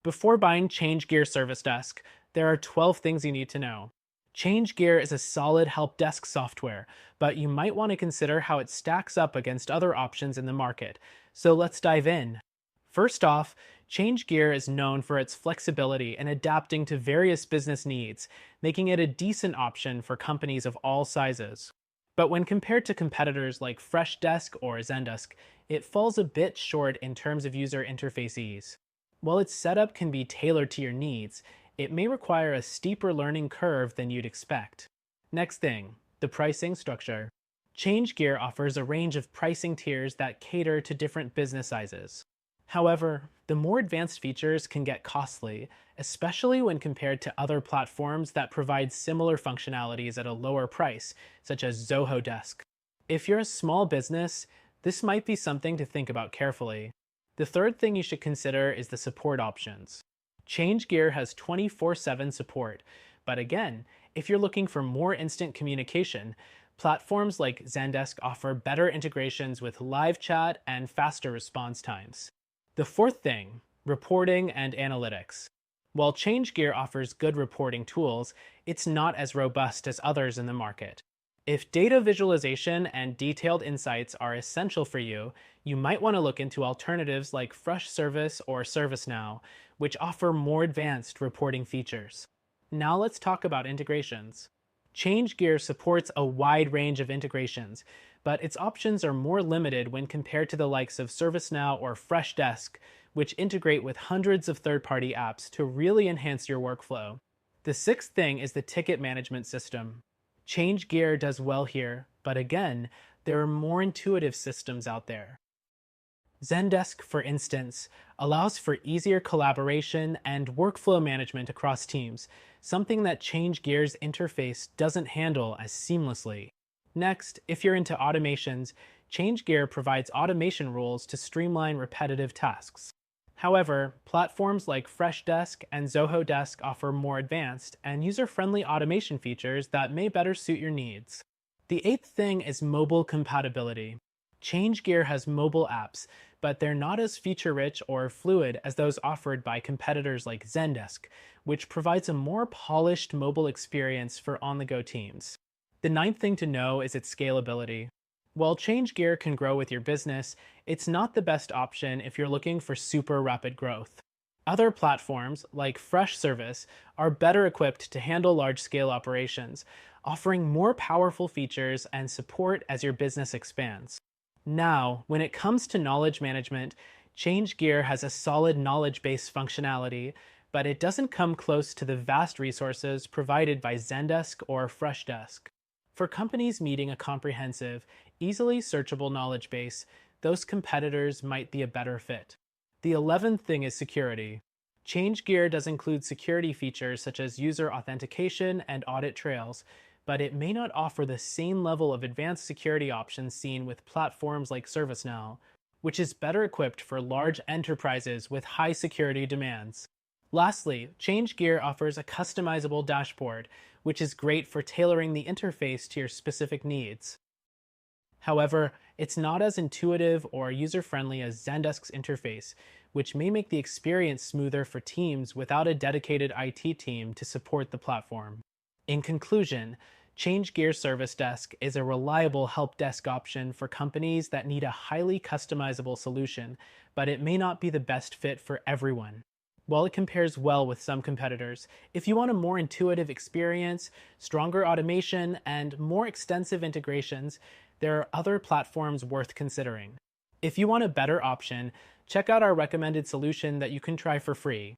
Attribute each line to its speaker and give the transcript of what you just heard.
Speaker 1: Before buying ChangeGear Service Desk, there are 12 things you need to know. ChangeGear is a solid help desk software, but you might want to consider how it stacks up against other options in the market. So let's dive in. First off, ChangeGear is known for its flexibility and adapting to various business needs, making it a decent option for companies of all sizes. But when compared to competitors like Freshdesk or Zendesk, it falls a bit short in terms of user interface ease. While its setup can be tailored to your needs, it may require a steeper learning curve than you'd expect. Next thing, the pricing structure. ChangeGear offers a range of pricing tiers that cater to different business sizes. However, the more advanced features can get costly, especially when compared to other platforms that provide similar functionalities at a lower price, such as Zoho Desk. If you're a small business, this might be something to think about carefully. The third thing you should consider is the support options. ChangeGear has 24/7 support, but again, if you're looking for more instant communication, platforms like Zendesk offer better integrations with live chat and faster response times. The fourth thing, reporting and analytics. While ChangeGear offers good reporting tools, it's not as robust as others in the market. If data visualization and detailed insights are essential for you, you might want to look into alternatives like Freshservice or ServiceNow, which offer more advanced reporting features. Now let's talk about integrations. ChangeGear supports a wide range of integrations, but its options are more limited when compared to the likes of ServiceNow or Freshdesk, which integrate with hundreds of third-party apps to really enhance your workflow. The sixth thing is the ticket management system. ChangeGear does well here, but again, there are more intuitive systems out there. Zendesk, for instance, allows for easier collaboration and workflow management across teams, something that ChangeGear's interface doesn't handle as seamlessly. Next, if you're into automations, ChangeGear provides automation rules to streamline repetitive tasks. However, platforms like Freshdesk and Zoho Desk offer more advanced and user-friendly automation features that may better suit your needs. The eighth thing is mobile compatibility. ChangeGear has mobile apps, but they're not as feature-rich or fluid as those offered by competitors like Zendesk, which provides a more polished mobile experience for on-the-go teams. The ninth thing to know is its scalability. While ChangeGear can grow with your business, it's not the best option if you're looking for super rapid growth. Other platforms, like Freshservice, are better equipped to handle large-scale operations, offering more powerful features and support as your business expands. Now, when it comes to knowledge management, ChangeGear has a solid knowledge base functionality, but it doesn't come close to the vast resources provided by Zendesk or Freshdesk. For companies needing a comprehensive, easily searchable knowledge base, those competitors might be a better fit. The 11th thing is security. ChangeGear does include security features such as user authentication and audit trails, but it may not offer the same level of advanced security options seen with platforms like ServiceNow, which is better equipped for large enterprises with high security demands. Lastly, ChangeGear offers a customizable dashboard, which is great for tailoring the interface to your specific needs. However, it's not as intuitive or user-friendly as Zendesk's interface, which may make the experience smoother for teams without a dedicated IT team to support the platform. In conclusion, ChangeGear Service Desk is a reliable help desk option for companies that need a highly customizable solution, but it may not be the best fit for everyone. While it compares well with some competitors, if you want a more intuitive experience, stronger automation, and more extensive integrations, there are other platforms worth considering. If you want a better option, check out our recommended solution that you can try for free.